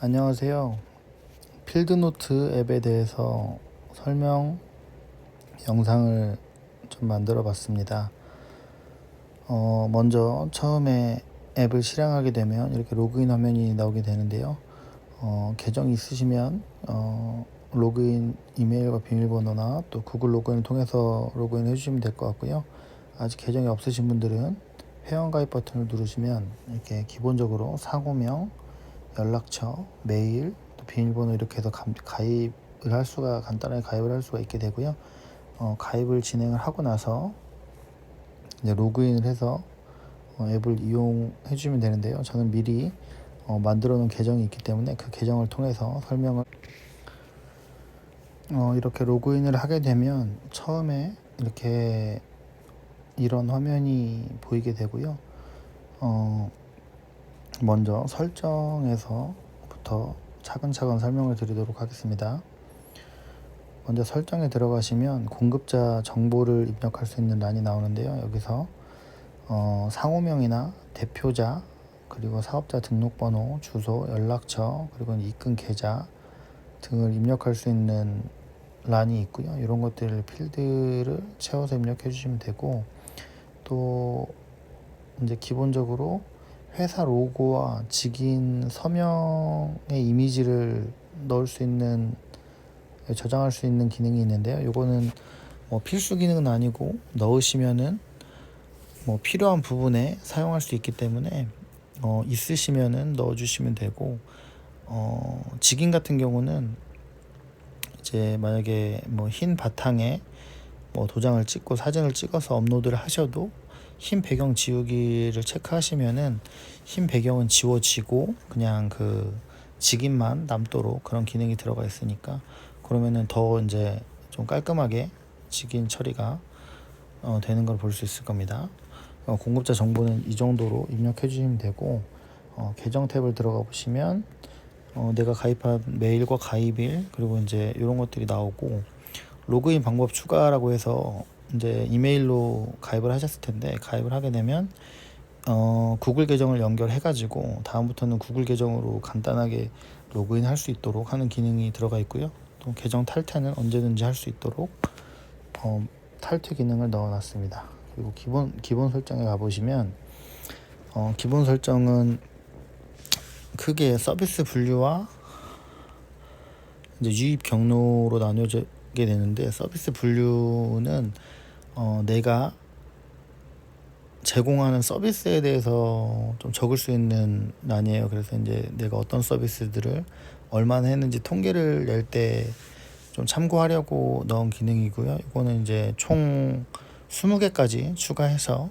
안녕하세요. 필드노트 앱에 대해서 설명 영상을 좀 만들어 봤습니다. 먼저 처음에 앱을 실행하게 되면 이렇게 로그인 화면이 나오게 되는데요. 계정이 있으시면 로그인 이메일과 비밀번호나 또 구글 로그인을 통해서 로그인 해주시면 될 것 같고요. 아직 계정이 없으신 분들은 회원가입 버튼을 누르시면 이렇게 기본적으로 상호명, 연락처, 메일, 또 비밀번호 이렇게 해서 간단하게 가입을 할 수가 있게 되고요. 가입을 진행을 하고 나서 이제 로그인을 해서 앱을 이용해 주시면 되는데요. 저는 미리 만들어 놓은 계정이 있기 때문에 그 계정을 통해서 설명을 이렇게 로그인을 하게 되면 처음에 이렇게 이런 화면이 보이게 되고요. 먼저 설정에서부터 차근차근 설명을 드리도록 하겠습니다. 먼저 설정에 들어가시면 공급자 정보를 입력할 수 있는 란이 나오는데요. 여기서 상호명이나 대표자, 그리고 사업자 등록번호, 주소, 연락처, 그리고 입금 계좌 등을 입력할 수 있는 란이 있고요. 이런 것들을 필드를 채워서 입력해 주시면 되고, 또 이제 기본적으로 회사 로고와 직인 서명의 이미지를 넣을 수 있는, 저장할 수 있는 기능이 있는데요. 이거는 필수 기능은 아니고 넣으시면은 필요한 부분에 사용할 수 있기 때문에 있으시면은 넣어주시면 되고, 직인 같은 경우는 이제 만약에 흰 바탕에 도장을 찍고 사진을 찍어서 업로드를 하셔도 흰 배경 지우기를 체크하시면은 흰 배경은 지워지고 그냥 그 직인만 남도록 그런 기능이 들어가 있으니까, 그러면은 더 이제 좀 깔끔하게 직인 처리가 되는 걸 볼 수 있을 겁니다. 공급자 정보는 이 정도로 입력해 주시면 되고, 계정 탭을 들어가 보시면 내가 가입한 메일과 가입일, 그리고 이제 이런 것들이 나오고, 로그인 방법 추가라고 해서 이제 이메일로 가입을 하셨을 텐데, 가입을 하게 되면 구글 계정을 연결해 가지고 다음부터는 구글 계정으로 간단하게 로그인 할 수 있도록 하는 기능이 들어가 있고요. 또 계정 탈퇴는 언제든지 할 수 있도록 탈퇴 기능을 넣어 놨습니다. 그리고 기본 설정에 가보시면 기본 설정은 크게 서비스 분류와 이제 유입 경로로 나뉘어지게 되는데, 서비스 분류는 내가 제공하는 서비스에 대해서 좀 적을 수 있는 란이에요. 그래서 이제 내가 어떤 서비스들을 얼마나 했는지 통계를 낼 때 좀 참고하려고 넣은 기능이고요. 이거는 이제 총 20개까지 추가해서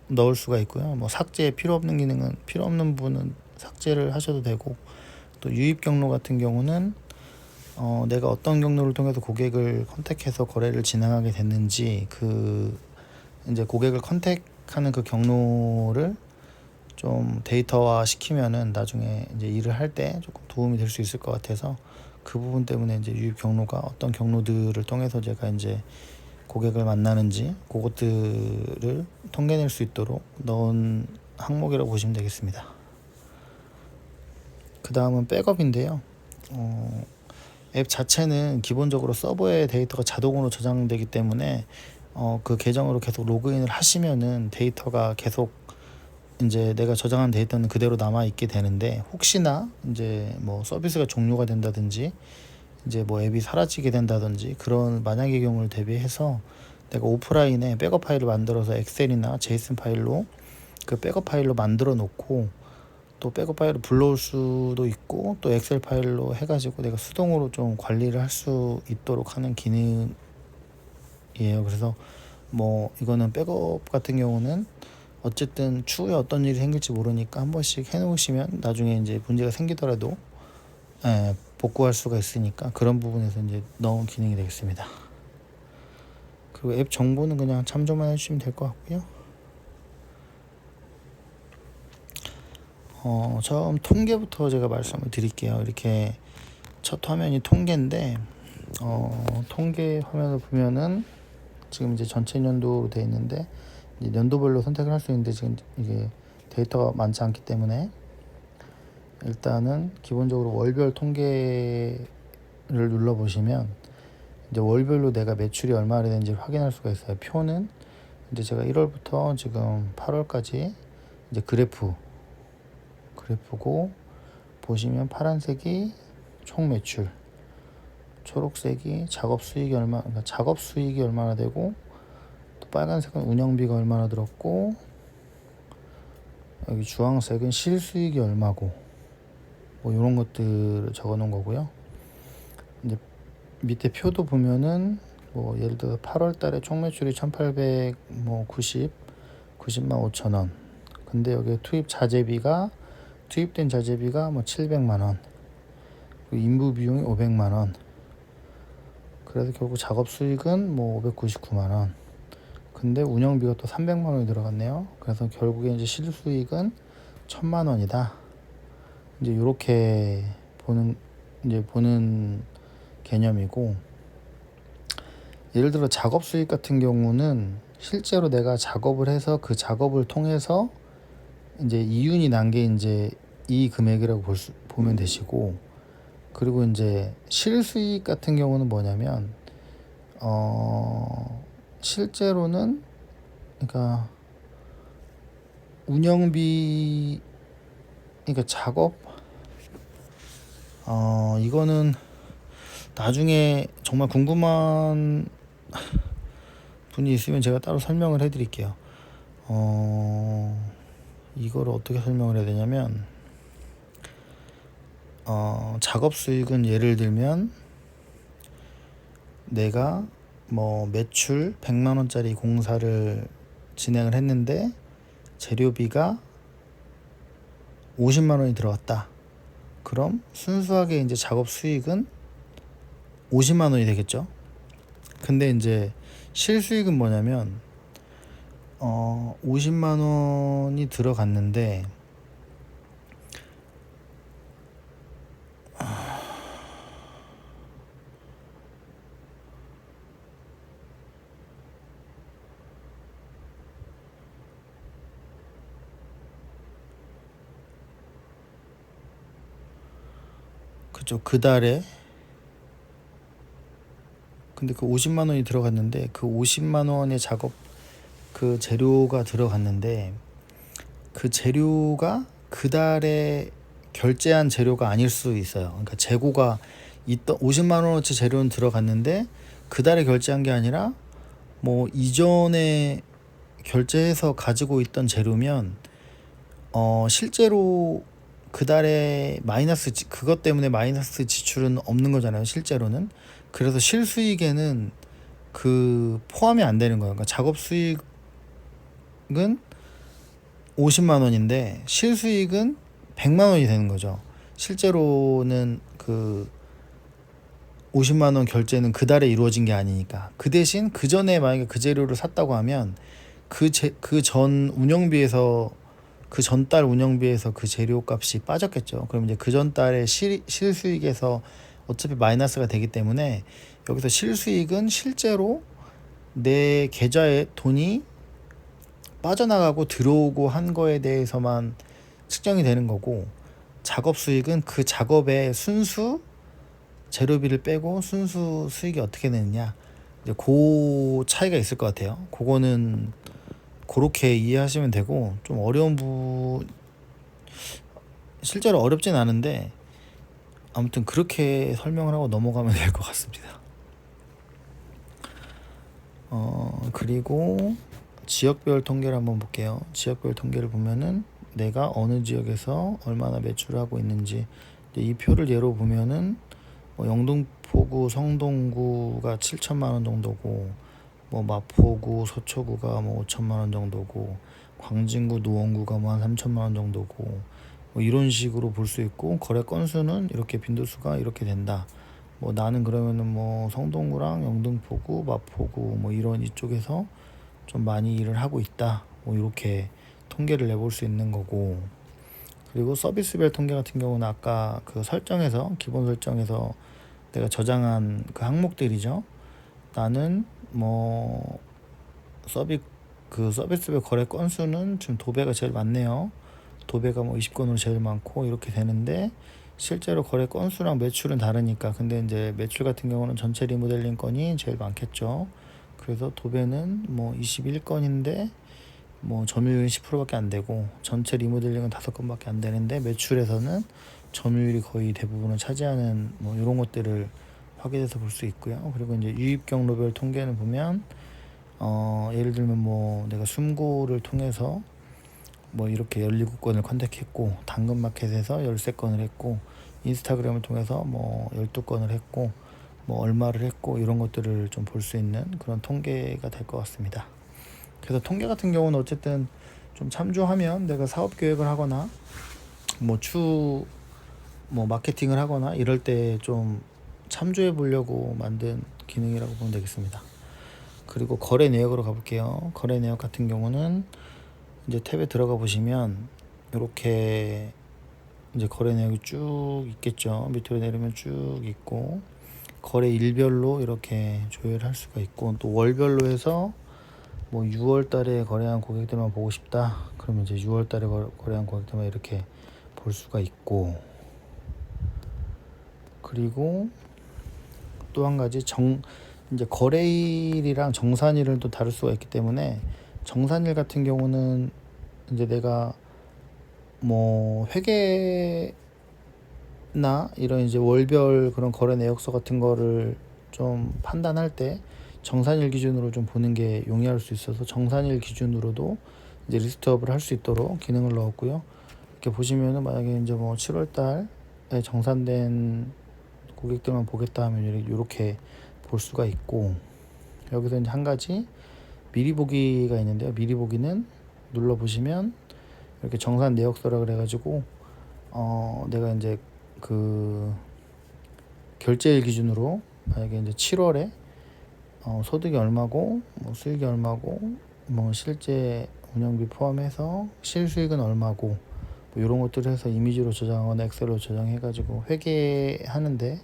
넣을 수가 있고요. 삭제 필요 없는 기능은, 필요 없는 부분은 삭제를 하셔도 되고, 또 유입 경로 같은 경우는 내가 어떤 경로를 통해서 고객을 컨택해서 거래를 진행하게 됐는지, 그 이제 고객을 컨택하는 그 경로를 좀 데이터화 시키면은 나중에 이제 일을 할 때 조금 도움이 될 수 있을 것 같아서, 그 부분 때문에 이제 유입 경로가 어떤 경로들을 통해서 제가 이제 고객을 만나는지 그것들을 통계낼 수 있도록 넣은 항목이라고 보시면 되겠습니다. 그 다음은 백업인데요. 앱 자체는 기본적으로 서버에 데이터가 자동으로 저장되기 때문에 그 계정으로 계속 로그인을 하시면은 데이터가 계속 이제 내가 저장한 데이터는 그대로 남아 있게 되는데, 혹시나 이제 서비스가 종료가 된다든지 이제 앱이 사라지게 된다든지 그런 만약의 경우를 대비해서 내가 오프라인에 백업 파일을 만들어서 엑셀이나 제이슨 파일로 그 백업 파일로 만들어 놓고, 또 백업 파일을 불러올 수도 있고, 또 엑셀 파일로 해가지고 내가 수동으로 좀 관리를 할 수 있도록 하는 기능이에요. 그래서 이거는 백업 같은 경우는 어쨌든 추후에 어떤 일이 생길지 모르니까 한 번씩 해놓으시면 나중에 이제 문제가 생기더라도 복구할 수가 있으니까, 그런 부분에서 이제 넣은 기능이 되겠습니다. 그리고 앱 정보는 그냥 참조만 해주시면 될 것 같고요. 처음 통계부터 제가 말씀을 드릴게요. 이렇게 첫 화면이 통계인데, 통계 화면을 보면은 지금 이제 전체 년도로 되어 있는데, 이제 연도별로 선택을 할 수 있는데 지금 이게 데이터가 많지 않기 때문에 일단은 기본적으로 월별 통계를 눌러보시면 이제 월별로 내가 매출이 얼마나 되는지 확인할 수가 있어요. 표는 이제 제가 1월부터 지금 8월까지 이제 그래프고 보시면 파란색이 총 매출, 초록색이 작업 수익이 그러니까 작업 수익이 얼마나 되고, 또 빨간색은 운영비가 얼마나 들었고, 여기 주황색은 실수익이 얼마고, 뭐 이런 것들을 적어 놓은 거고요. 이제 밑에 표도 보면은 뭐 예를 들어 8월 달에 총 매출이 1890 90만 5천 원. 근데 여기 투입된 자재비가 뭐 700만 원. 인부 비용이 500만 원. 그래서 결국 작업 수익은 뭐 599만 원. 근데 운영비가 또 300만 원이 들어갔네요. 그래서 결국에 이제 실수익은 1000만 원이다. 이제 이렇게 보는 개념이고, 예를 들어 작업 수익 같은 경우는 실제로 내가 작업을 해서 그 작업을 통해서 이제 이윤이 난 게 이제 이 금액이라고 보면 되시고, 그리고 이제 실수익 같은 경우는 뭐냐면 실제로는 그러니까 운영비, 그러니까 작업, 이거는 나중에 정말 궁금한 분이 있으면 제가 따로 설명을 해드릴게요. 이거를 어떻게 설명을 해야 되냐면, 작업 수익은 예를 들면 내가 뭐 매출 100만 원짜리 공사를 진행을 했는데 재료비가 50만 원이 들어갔다. 그럼 순수하게 이제 작업 수익은 50만 원이 되겠죠. 근데 이제 실수익은 뭐냐면 50만 원이 들어갔는데 그죠. 그 달에 근데 그 50만 원이 들어갔는데 그 50만 원의 작업 그 재료가 들어갔는데 그 재료가 그 달에 결제한 재료가 아닐 수 있어요. 그러니까 재고가 있던 50만 원어치 재료는 들어갔는데 그 달에 결제한 게 아니라 뭐 이전에 결제해서 가지고 있던 재료면 실제로 그 달에 그것 때문에 마이너스 지출은 없는 거잖아요, 실제로는. 그래서 실수익에는 그 포함이 안 되는 거예요. 그러니까 작업 수익은 50만 원인데 실수익은 100만 원이 되는 거죠. 실제로는 그 50만 원 결제는 그 달에 이루어진 게 아니니까. 그 대신 그 전에 만약에 그 재료를 샀다고 하면 그 전 운영비에서 그 전달 운영비에서 그 재료 값이 빠졌겠죠. 그럼 이제 그 전달의 실수익에서 어차피 마이너스가 되기 때문에 여기서 실수익은 실제로 내 계좌에 돈이 빠져나가고 들어오고 한 거에 대해서만 측정이 되는 거고, 작업 수익은 그 작업의 순수 재료비를 빼고 순수 수익이 어떻게 되느냐, 이제 그 차이가 있을 것 같아요. 그거는 그렇게 이해하시면 되고, 좀 실제로 어렵진 않은데 아무튼 그렇게 설명을 하고 넘어가면 될 것 같습니다. 그리고 지역별 통계를 한번 볼게요. 지역별 통계를 보면은 내가 어느 지역에서 얼마나 매출을 하고 있는지, 이 표를 예로 보면은 뭐 영등포구, 성동구가 7천만 원 정도고, 뭐 마포구, 서초구가 뭐 5천만 원 정도고, 광진구, 노원구가 뭐 한 3천만 원 정도고, 뭐 이런 식으로 볼 수 있고, 거래 건수는 이렇게 빈도수가 이렇게 된다. 뭐 나는 그러면은 뭐 성동구랑 영등포구, 마포구 뭐 이런 이쪽에서 좀 많이 일을 하고 있다. 뭐 이렇게 통계를 내볼 수 있는 거고, 그리고 서비스별 통계 같은 경우는 아까 그 기본 설정에서 내가 저장한 그 항목들이죠. 나는 뭐 서비스별 거래 건수는 지금 도배가 제일 많네요. 도배가 뭐 20건으로 제일 많고 이렇게 되는데, 실제로 거래 건수랑 매출은 다르니까. 근데 이제 매출 같은 경우는 전체 리모델링 건이 제일 많겠죠. 그래서 도배는 뭐 21건인데 뭐 점유율이 10%밖에 안 되고, 전체 리모델링은 5건밖에 안 되는데 매출에서는 점유율이 거의 대부분을 차지하는 뭐 이런 것들을 확인해서 볼 수 있고요. 그리고 이제 유입 경로별 통계는 보면 예를 들면 뭐 내가 숨고를 통해서 뭐 이렇게 17건을 컨택했고, 당근마켓에서 13건을 했고, 인스타그램을 통해서 뭐 12건을 했고, 뭐 얼마를 했고, 이런 것들을 좀 볼 수 있는 그런 통계가 될 것 같습니다. 그래서 통계 같은 경우는 어쨌든 좀 참조하면, 내가 사업 계획을 하거나 뭐 마케팅을 하거나 이럴 때 좀 참조해 보려고 만든 기능이라고 보면 되겠습니다. 그리고 거래 내역으로 가볼게요. 거래 내역 같은 경우는 이제 탭에 들어가 보시면 이렇게 이제 거래 내역이 쭉 있겠죠. 밑으로 내리면 쭉 있고, 거래 일별로 이렇게 조회를 할 수가 있고, 또 월별로 해서 뭐 6월 달에 거래한 고객들만 보고 싶다 그러면 이제 6월 달에 거래한 고객들만 이렇게 볼 수가 있고, 그리고 또 한 가지 이제 거래일이랑 정산일을 또 다룰 수가 있기 때문에, 정산일 같은 경우는 이제 내가 뭐 회계나 이런 이제 월별 그런 거래 내역서 같은 거를 좀 판단할 때 정산일 기준으로 좀 보는 게 용이할 수 있어서, 정산일 기준으로도 이제 리스트업을 할 수 있도록 기능을 넣었고요. 이렇게 보시면은 만약에 이제 뭐 7월 달에 정산된 고객들만 보겠다 하면 이렇게 볼 수가 있고, 여기서 이제 한 가지 미리 보기가 있는데요. 미리 보기는 눌러 보시면 이렇게 정산 내역서라 그래가지고 내가 이제 그 결제일 기준으로 만약에 이제 7월에 소득이 얼마고 뭐 수익이 얼마고 뭐 실제 운영비 포함해서 실수익은 얼마고 뭐 이런 것들을 해서 이미지로 저장하거나 엑셀로 저장해가지고 회계하는데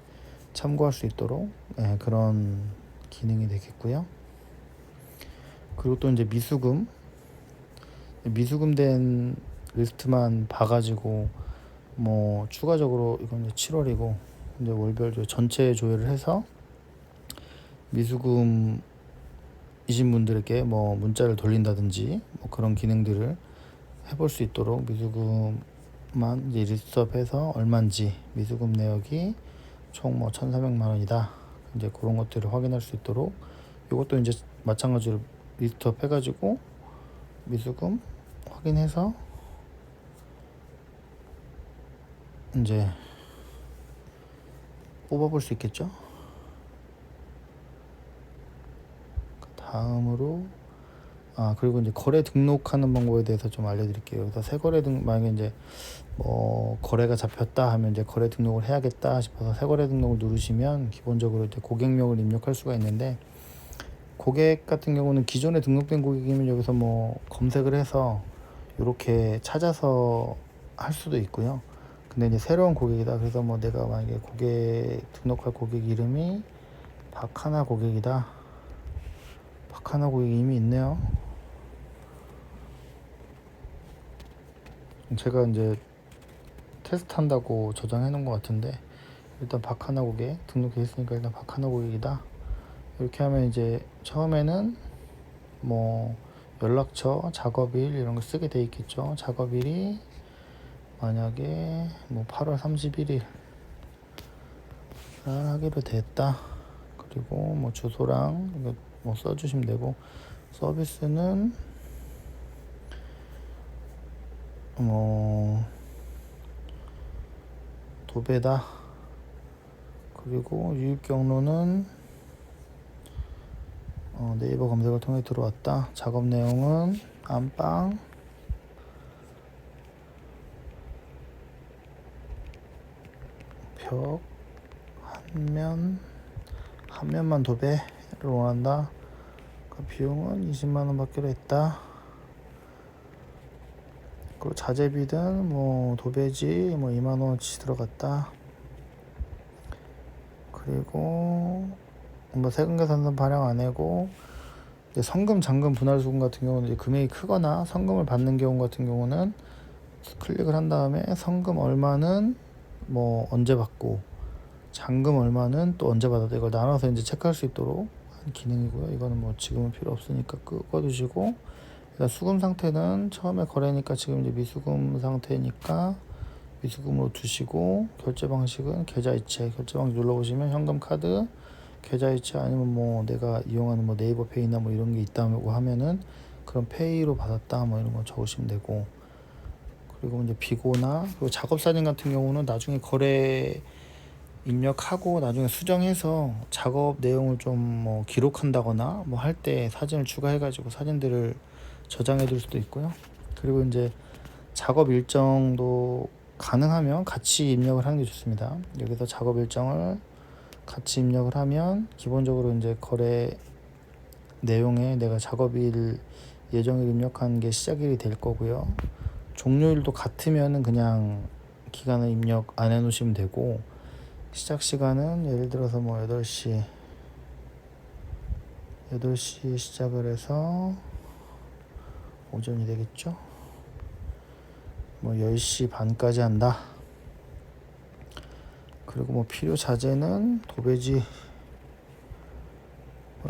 참고할 수 있도록 그런 기능이 되겠고요. 그리고 또 이제 미수금된 리스트만 봐가지고 뭐 추가적으로 이건 이제 7월이고 이제 월별 전체 조회를 해서 미수금이신 분들에게 뭐 문자를 돌린다든지 뭐 그런 기능들을 해볼 수 있도록, 미수금만 이제 리스트업해서 얼마인지, 미수금 내역이 총 뭐 1,400만 원이다 이제 그런 것들을 확인할 수 있도록, 이것도 이제 마찬가지로 리스트업 해가지고 미수금 확인해서 이제 뽑아볼 수 있겠죠. 다음으로 그리고 이제 거래 등록하는 방법에 대해서 좀 알려드릴게요. 그래서 새 거래 만약에 이제 뭐 거래가 잡혔다 하면 이제 거래 등록을 해야겠다 싶어서 새 거래 등록을 누르시면 기본적으로 이제 고객명을 입력할 수가 있는데, 고객 같은 경우는 기존에 등록된 고객이면 여기서 뭐 검색을 해서 이렇게 찾아서 할 수도 있고요. 근데 이제 새로운 고객이다 그래서 뭐 내가 만약에 등록할 고객 이름이 박하나 고객이다. 박하나 고객이 이미 있네요. 제가 이제 테스트 한다고 저장해 놓은 것 같은데, 일단 박하나 고객 등록해 있으니까 일단 박하나 고객이다 이렇게 하면 이제 처음에는 뭐 연락처, 작업일 이런 거 쓰게 돼 있겠죠. 작업일이 만약에 뭐 8월 31일 하기로 됐다. 그리고 뭐 주소랑 이거 뭐 써주시면 되고, 서비스는 뭐 도배다. 그리고 유입 경로는 네이버 검색을 통해 들어왔다. 작업 내용은 안방, 벽, 한 면만 도배를 원한다. 그 비용은 20만 원 받기로 했다. 그리고 자재비는 뭐 도배지 뭐 2만 원어치 들어갔다. 그리고 뭐 세금 계산서는 발행 안 하고, 성금, 잔금, 분할 수금 같은 경우는 이제 금액이 크거나 성금을 받는 경우 같은 경우는 클릭을 한 다음에 성금 얼마는 뭐 언제 받고 잔금 얼마는 또 언제 받아도 이걸 나눠서 이제 체크할 수 있도록 한 기능이고요. 이거는 뭐 지금은 필요 없으니까 끄어두시고, 일단 수금 상태는 처음에 거래니까 지금 이제 미수금 상태니까 미수금으로 두시고, 결제 방식은 계좌이체, 결제 방식 눌러보시면 현금 카드, 계좌이체, 아니면 뭐 내가 이용하는 뭐 네이버 페이나 뭐 이런 게 있다고 하면은 그런 페이로 받았다 뭐 이런 거 적으시면 되고, 그리고 이제 비고나, 그리고 작업 사진 같은 경우는 나중에 거래 입력하고 나중에 수정해서 작업 내용을 좀 뭐 기록한다거나 뭐 할 때 사진을 추가해가지고 사진들을 저장해 둘 수도 있고요. 그리고 이제 작업 일정도 가능하면 같이 입력을 하는 게 좋습니다. 여기서 작업 일정을 같이 입력을 하면 기본적으로 이제 거래 내용에 내가 작업일 예정일 입력한 게 시작일이 될 거고요. 종료일도 같으면은 그냥 기간을 입력 안 해 놓으시면 되고, 시작 시간은 예를 들어서 뭐 8시 시작을 해서 오전이 되겠죠. 뭐 10시 반까지 한다. 그리고 뭐 필요 자재는 도배지,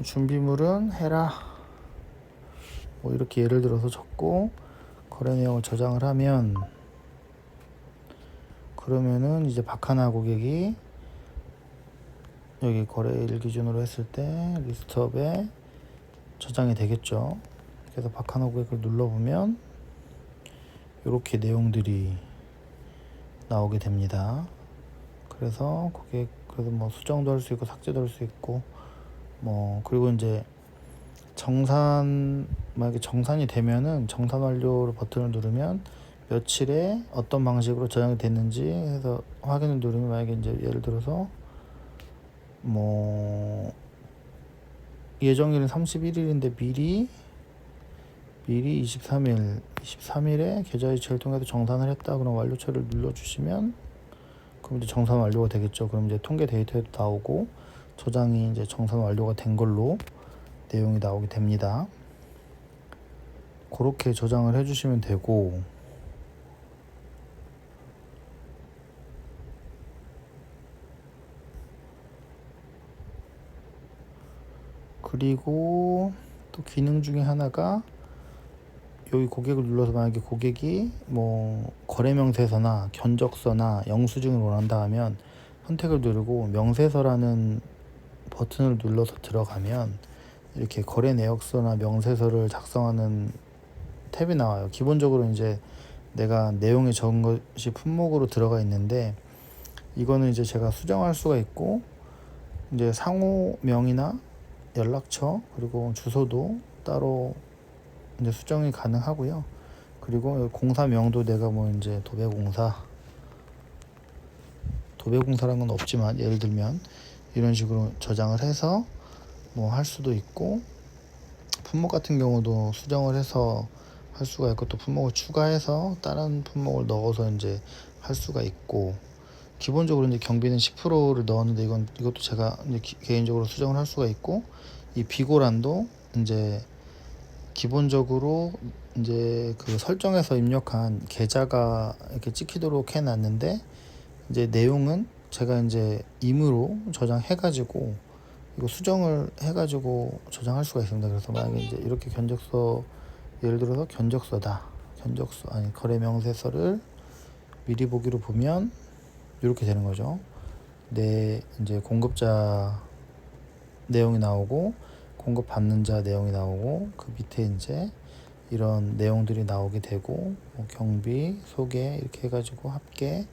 준비물은 해라, 뭐 이렇게 예를 들어서 적고 거래 내용을 저장을 하면, 그러면은 이제 박하나 고객이 여기 거래일 기준으로 했을 때 리스트업에 저장이 되겠죠. 그래서 박하나 고객을 눌러보면 이렇게 내용들이 나오게 됩니다. 그래서 고객, 그래서 뭐 수정도 할 수 있고 삭제도 할 수 있고, 뭐 그리고 이제 만약에 정산이 되면은 정산 완료로 버튼을 누르면 며칠에 어떤 방식으로 저장이 됐는지 해서 확인을 누르면, 만약에 이제 예를 들어서 뭐 예정일은 31일인데 미리 23일에 계좌이체를 통해서 정산을 했다. 그럼 완료 처리를 눌러주시면, 그럼 이제 정산 완료가 되겠죠. 그럼 이제 통계 데이터에도 나오고 저장이 이제 정산 완료가 된 걸로 내용이 나오게 됩니다. 그렇게 저장을 해주시면 되고, 그리고 또 기능 중에 하나가, 여기 고객을 눌러서 만약에 고객이 뭐 거래 명세서나 견적서나 영수증을 원한다 하면 선택을 누르고 명세서라는 버튼을 눌러서 들어가면 이렇게 거래 내역서나 명세서를 작성하는 탭이 나와요. 기본적으로 이제 내가 내용에 적은 것이 품목으로 들어가 있는데, 이거는 이제 제가 수정할 수가 있고, 이제 상호명이나 연락처 그리고 주소도 따로 이제 수정이 가능하고요. 그리고 공사명도 내가 뭐 이제 도배공사라는 건 없지만 예를 들면 이런 식으로 저장을 해서 뭐 할 수도 있고, 품목 같은 경우도 수정을 해서 할 수가 있고, 또 품목을 추가해서 다른 품목을 넣어서 이제 할 수가 있고, 기본적으로 이제 경비는 10%를 넣었는데 이것도 제가 이제 개인적으로 수정을 할 수가 있고, 이 비고란도 이제 기본적으로 이제 그 설정해서 입력한 계좌가 이렇게 찍히도록 해놨는데, 이제 내용은 제가 이제 임의로 저장해가지고 이거 수정을 해가지고 저장할 수가 있습니다. 그래서 만약에 이제 이렇게 견적서, 예를 들어서 거래 명세서를 미리 보기로 보면 이렇게 되는 거죠. 내 이제 공급자 내용이 나오고 공급 받는 자 내용이 나오고, 그 밑에 이제 이런 내용들이 나오게 되고, 뭐 경비, 소개 이렇게 해가지고 합계,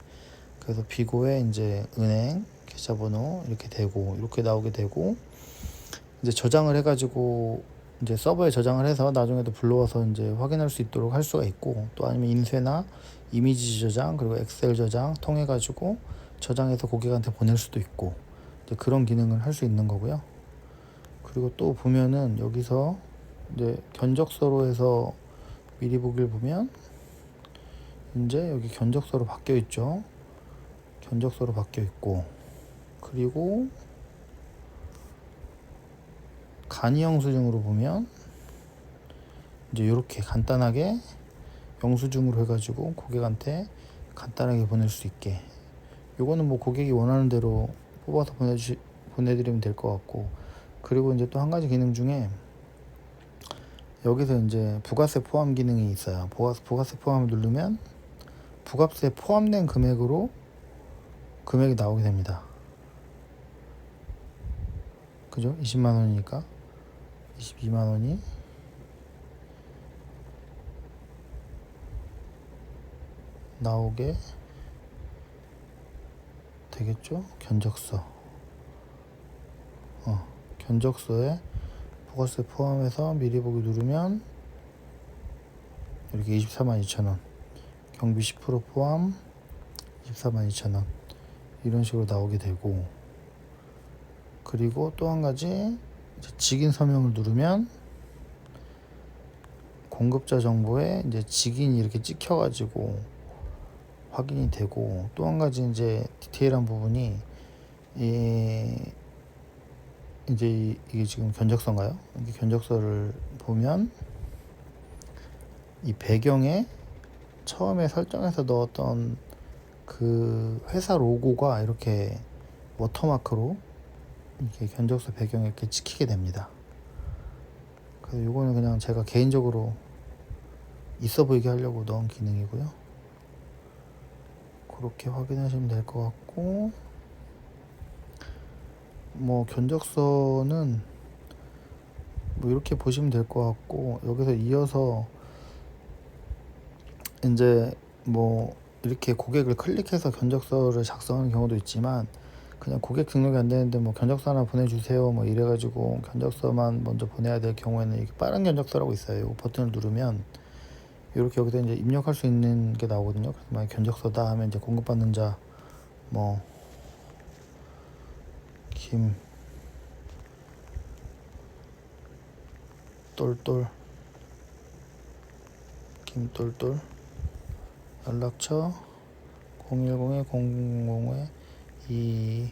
그래서 비고에 이제 은행, 계좌번호 이렇게 되고, 이렇게 나오게 되고, 이제 저장을 해가지고 이제 서버에 저장을 해서 나중에도 불러와서 이제 확인할 수 있도록 할 수가 있고, 또 아니면 인쇄나 이미지 저장 그리고 엑셀 저장 통해가지고 저장해서 고객한테 보낼 수도 있고, 이제 그런 기능을 할 수 있는 거고요. 그리고 또 보면은 여기서 이제 견적서로 해서 미리 보기를 보면 이제 여기 견적서로 바뀌어 있죠. 견적서로 바뀌어 있고, 그리고 간이 영수증으로 보면 이제 이렇게 간단하게 영수증으로 해가지고 고객한테 간단하게 보낼 수 있게. 요거는 뭐 고객이 원하는 대로 뽑아서 보내드리면 될 것 같고, 그리고 이제 또 한 가지 기능 중에 여기서 이제 부가세 포함 기능이 있어요. 부가세 포함을 누르면 부가세 포함된 금액이 나오게 됩니다. 그죠? 20만 원이니까 22만 원이 나오게 되겠죠? 견적서에 부가세 포함해서 미리 보기 누르면 이렇게 24만 2천 원, 경비 10% 포함 24만 2천 원 이런 식으로 나오게 되고, 그리고 또 한 가지 직인 서명을 누르면 공급자 정보에 이제 직인이 이렇게 찍혀가지고 확인이 되고, 또 한 가지 이제 디테일한 부분이 이제 이게 지금 견적서인가요? 이게 견적서를 보면 이 배경에 처음에 설정해서 넣었던 그 회사 로고가 이렇게 워터마크로 이렇게 견적서 배경에 이렇게 찍히게 됩니다. 그래서 이거는 그냥 제가 개인적으로 있어 보이게 하려고 넣은 기능이고요. 그렇게 확인하시면 될 것 같고, 뭐 견적서는 뭐 이렇게 보시면 될 것 같고, 여기서 이어서 이제 뭐 이렇게 고객을 클릭해서 견적서를 작성하는 경우도 있지만, 그냥 고객 등록이 안 되는데 뭐 견적서 하나 보내주세요 뭐 이래가지고 견적서만 먼저 보내야 될 경우에는 이게 빠른 견적서라고 있어요. 이 버튼을 누르면 이렇게 여기서 이제 입력할 수 있는 게 나오거든요. 그래서 만약 견적서다 하면 이제 공급받는 자 뭐 김똘똘 연락처 010-000-2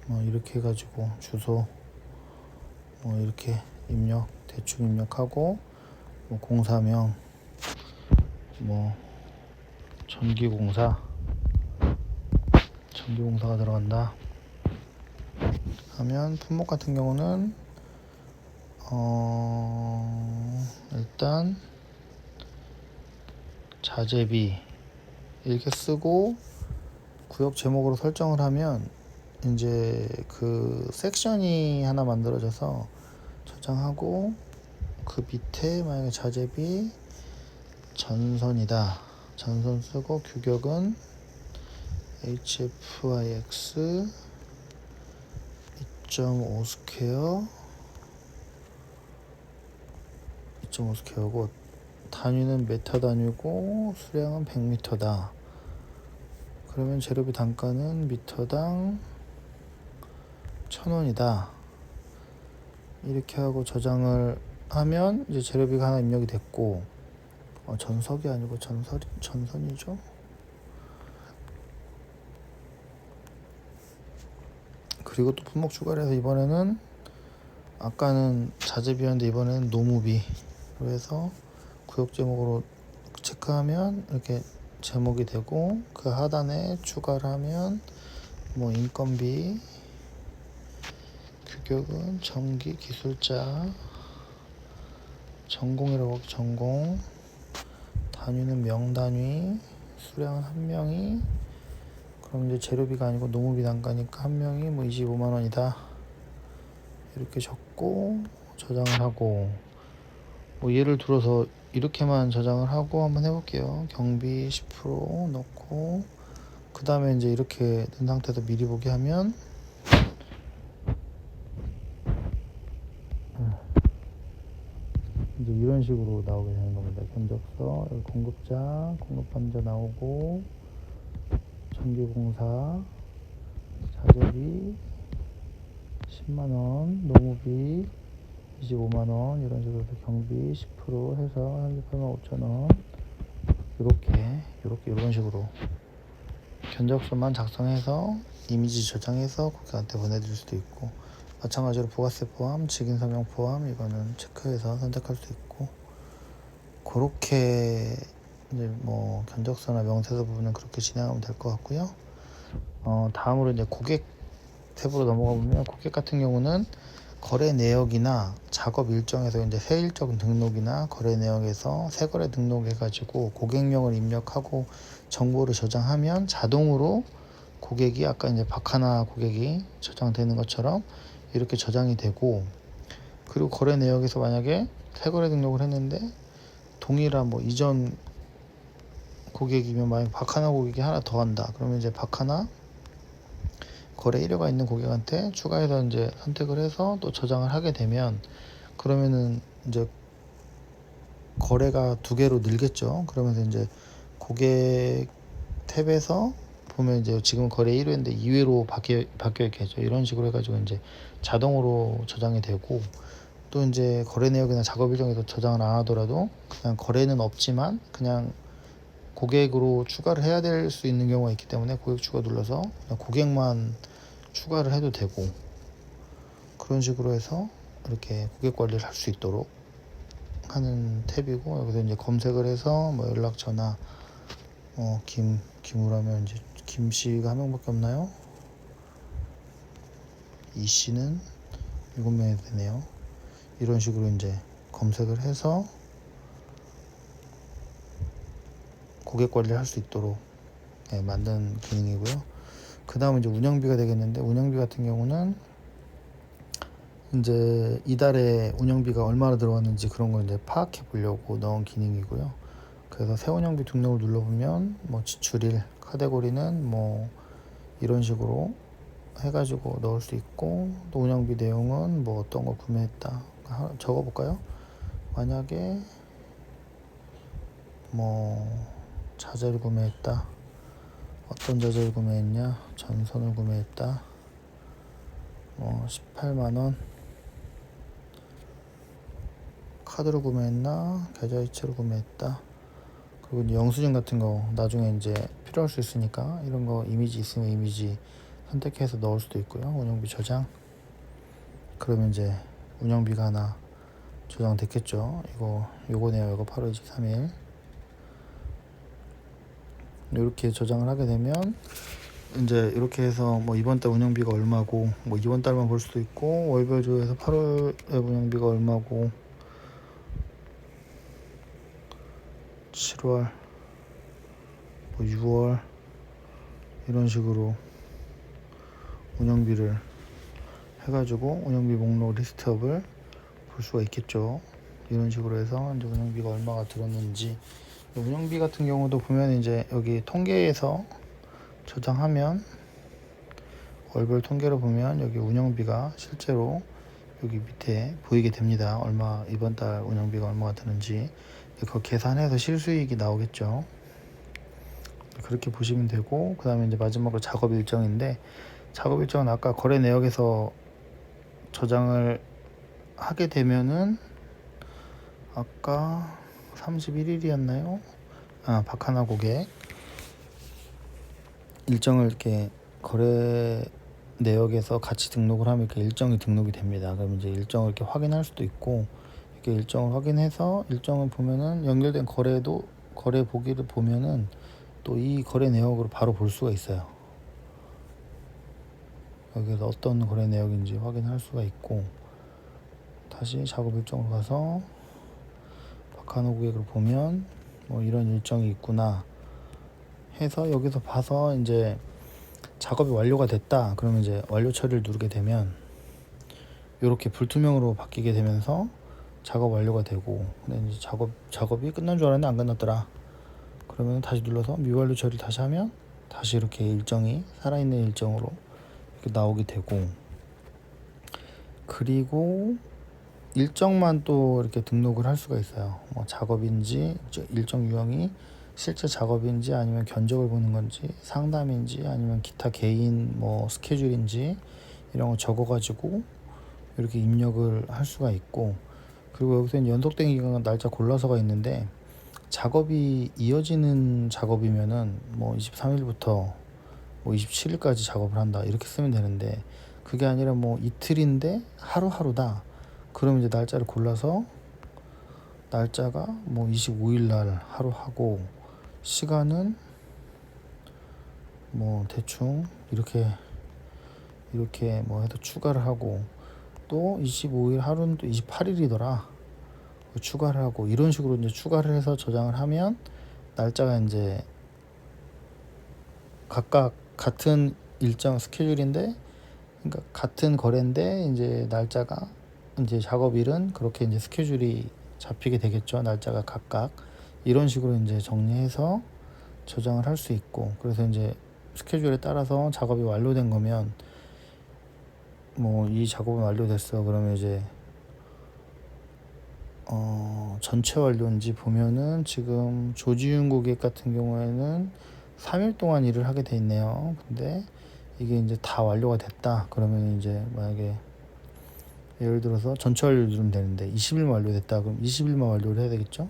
뭐 이렇게 해가지고 주소 뭐 이렇게 대충 입력하고, 뭐 공사명 뭐 전기공사가 들어간다 하면, 품목 같은 경우는 일단 자재비 이렇게 쓰고 구역 제목으로 설정을 하면 이제 그 섹션이 하나 만들어져서 저장하고, 그 밑에 만약에 자재비 전선이다, 전선 쓰고 규격은 HFIX 2.5 스퀘어고 단위는 메타 단위고 수량은 100m다. 그러면 재료비 단가는 미터당 1,000원이다. 이렇게 하고 저장을 하면 이제 재료비가 하나 입력이 됐고, 전석이 아니고 전선이죠. 그리고 또 품목 추가를 해서 이번에는 아까는 자재비였는데 이번에는 노무비로 해서 구역 제목으로 체크하면 이렇게 제목이 되고, 그 하단에 추가를 하면 뭐 인건비, 규격은 전기 기술자, 전공이라고 하고 전공, 단위는 명단위, 수량은 한 명이, 그럼 이제 재료비가 아니고 노무비 단가니까 한 명이 뭐 25만 원이다 이렇게 적고 저장을 하고, 뭐 예를 들어서 이렇게만 저장을 하고 한번 해볼게요. 경비 10% 넣고, 그 다음에 이제 이렇게 된 상태에서 미리 보기 하면 이제 이런 식으로 나오게 되는 겁니다. 견적서, 여기 공급자, 공급받는 자 나오고, 전기공사, 자재비 10만원, 노무비 25만원 이런 식으로 해서 경비 10% 해서 38만 5천원 이런 식으로 견적서만 작성해서 이미지 저장해서 고객한테 보내드릴 수도 있고, 마찬가지로 부가세 포함, 직인 서명 포함 이거는 체크해서 선택할 수 있고, 그렇게 이제 뭐 견적서나 명세서 부분은 그렇게 진행하면 될 것 같고요. 다음으로 이제 고객 탭으로 넘어가 보면, 고객 같은 경우는 거래 내역이나 작업 일정에서 이제 새 일정 등록이나 거래 내역에서 새 거래 등록해가지고 고객명을 입력하고 정보를 저장하면 자동으로 고객이 아까 이제 박하나 고객이 저장되는 것처럼 이렇게 저장이 되고, 그리고 거래 내역에서 만약에 새 거래 등록을 했는데 동일한 뭐 이전 고객이면 만약 박하나 고객이 하나 더 한다. 그러면 이제 박하나 거래 일여가 있는 고객한테 추가해서 이제 선택을 해서 또 저장을 하게 되면, 그러면은 이제 거래가 두 개로 늘겠죠. 그러면서 이제 고객 탭에서 보면 이제 지금 거래 1회인데 2회로 바뀌어 있겠죠. 이런 식으로 해가지고 이제 자동으로 저장이 되고, 또 이제 거래 내역이나 작업 일정에서 저장을 안 하더라도 그냥 거래는 없지만 그냥 고객으로 추가를 해야 될 수 있는 경우가 있기 때문에 고객 추가 눌러서 그냥 고객만 추가를 해도 되고, 그런 식으로 해서 이렇게 고객 관리를 할 수 있도록 하는 탭이고, 여기서 이제 검색을 해서 뭐 연락처나 김우라면 이제 김 씨가 한 명밖에 없나요? 이 씨는 7명이 되네요. 이런 식으로 이제 검색을 해서 고객 관리를 할 수 있도록 만든 기능이고요. 그 다음은 이제 운영비가 되겠는데, 운영비 같은 경우는 이제 이달에 운영비가 얼마나 들어갔는지 그런 걸 이제 파악해 보려고 넣은 기능이고요. 그래서 새 운영비 등록을 눌러보면 뭐 지출일, 카테고리는 뭐 이런 식으로 해가지고 넣을 수 있고, 또 운영비 내용은 뭐 어떤 걸 구매했다 적어볼까요? 만약에 뭐 자재를 구매했다. 어떤 자재를 구매했냐? 전선을 구매했다. 18만원. 카드로 구매했나? 계좌이체로 구매했다. 그리고 이제 영수증 같은 거 나중에 이제 필요할 수 있으니까 이런 거 이미지 있으면 이미지 선택해서 넣을 수도 있고요. 운영비 저장. 그러면 이제 운영비가 하나 저장됐겠죠. 요거네요. 이거 8월 23일. 이렇게 저장을 하게 되면 이제 이렇게 해서 뭐 이번 달 운영비가 얼마고, 뭐 이번 달만 볼 수도 있고, 월별 조회해서 8월에 운영비가 얼마고, 7월, 뭐 6월 이런 식으로 운영비를 해가지고 운영비 목록 리스트업을 볼 수가 있겠죠. 이런 식으로 해서 이제 운영비가 얼마가 들었는지, 운영비 같은 경우도 보면 이제 여기 통계에서 저장하면 월별 통계로 보면 여기 운영비가 실제로 여기 밑에 보이게 됩니다. 이번 달 운영비가 얼마가 드는지 그거 계산해서 실수익이 나오겠죠. 그렇게 보시면 되고, 그 다음에 이제 마지막으로 작업 일정인데, 작업 일정은 아까 거래 내역에서 저장을 하게 되면은 아까 31일이었나요? 박하나 고객 일정을 이렇게 거래 내역에서 같이 등록을 하면 이렇게 일정이 등록이 됩니다. 그럼 이제 일정을 이렇게 확인할 수도 있고, 이렇게 일정을 확인해서 일정을 보면은 연결된 거래 보기를 보면은 또 이 거래 내역으로 바로 볼 수가 있어요. 여기서 어떤 거래 내역인지 확인할 수가 있고, 다시 작업 일정으로 가서 박하나 고객을 보면 뭐 이런 일정이 있구나 해서 여기서 봐서 이제 작업이 완료가 됐다. 그러면 이제 완료 처리를 누르게 되면 이렇게 불투명으로 바뀌게 되면서 작업 완료가 되고, 근데 이제 작업이 끝난 줄 알았는데 안 끝났더라. 그러면 다시 눌러서 미완료 처리를 다시 하면 다시 이렇게 일정이 살아있는 일정으로 이렇게 나오게 되고, 그리고 일정만 또 이렇게 등록을 할 수가 있어요. 뭐 작업인지, 일정 유형이 실제 작업인지, 아니면 견적을 보는 건지, 상담인지, 아니면 기타 개인 뭐 스케줄인지 이런 거 적어가지고 이렇게 입력을 할 수가 있고, 그리고 여기서 연속된 기간 날짜 골라서가 있는데, 작업이 이어지는 작업이면은 뭐 23일부터 뭐 27일까지 작업을 한다 이렇게 쓰면 되는데, 그게 아니라 뭐 이틀인데 하루하루다. 그러면 이제 날짜를 골라서 날짜가 뭐 25일 날 하루 하고 시간은 뭐 대충 이렇게 뭐 해도 추가를 하고 또 25일 하루는 또 28일이더라. 추가를 하고 이런 식으로 이제 추가를 해서 저장을 하면 날짜가 이제 각각 같은 일정 스케줄인데 그러니까 같은 거래인데 이제 날짜가 이제 작업일은 그렇게 이제 스케줄이 잡히게 되겠죠. 날짜가 각각 이런 식으로 이제 정리해서 저장을 할 수 있고 그래서 이제 스케줄에 따라서 작업이 완료된 거면 뭐 이 작업은 완료됐어 그러면 이제 전체 완료인지 보면은 지금 조지윤 고객 같은 경우에는 3일 동안 일을 하게 돼 있네요. 근데 이게 이제 다 완료가 됐다 그러면 이제 만약에 예를 들어서 전체 완료 누르면 되는데 20일만 완료됐다 그럼 20일만 완료를 해야 되겠죠.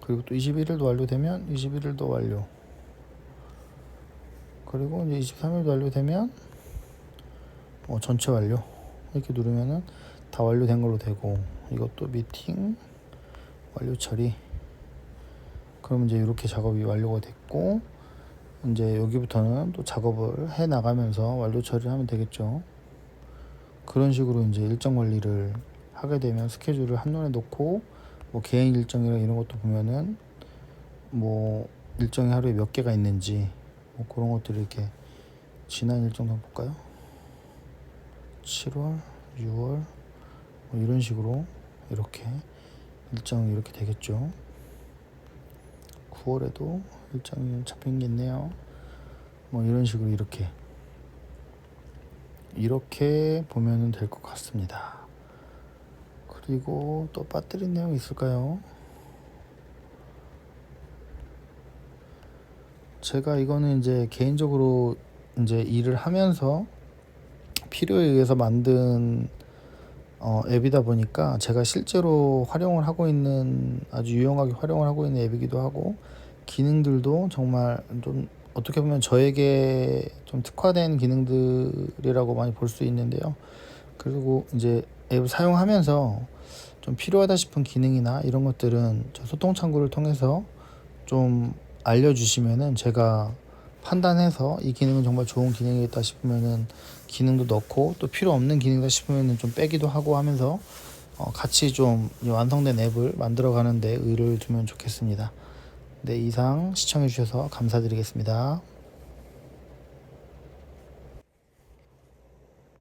그리고 또 21일도 완료되면 21일도 완료, 그리고 이제 23일도 완료되면 전체 완료 이렇게 누르면은 다 완료된 걸로 되고 이것도 미팅 완료 처리 그러면 이제 이렇게 작업이 완료가 됐고 이제 여기부터는 또 작업을 해 나가면서 완료 처리를 하면 되겠죠. 그런 식으로 이제 일정 관리를 하게 되면 스케줄을 한눈에 놓고 뭐 개인 일정이랑 이런 것도 보면은 뭐 일정이 하루에 몇 개가 있는지 뭐 그런 것들을 이렇게 지난 일정도 한번 볼까요? 7월, 6월 뭐 이런 식으로 이렇게 일정이 이렇게 되겠죠. 9월에도 일정이 잡힌 게 있네요. 뭐 이런 식으로 이렇게 보면 될 것 같습니다. 그리고 또 빠뜨린 내용이 있을까요? 제가 이거는 이제 개인적으로 이제 일을 하면서 필요에 의해서 만든 앱이다 보니까 제가 실제로 활용을 하고 있는 아주 유용하게 활용을 하고 있는 앱이기도 하고 기능들도 정말 좀 어떻게 보면 저에게 좀 특화된 기능들이라고 많이 볼 수 있는데요. 그리고 이제 앱을 사용하면서 좀 필요하다 싶은 기능이나 이런 것들은 저 소통 창구를 통해서 좀 알려주시면은 제가 판단해서 이 기능은 정말 좋은 기능이겠다 싶으면은 기능도 넣고 또 필요 없는 기능이다 싶으면은 좀 빼기도 하고 하면서 같이 좀 완성된 앱을 만들어 가는데 의의를 두면 좋겠습니다. 네, 이상 시청해 주셔서 감사드리겠습니다.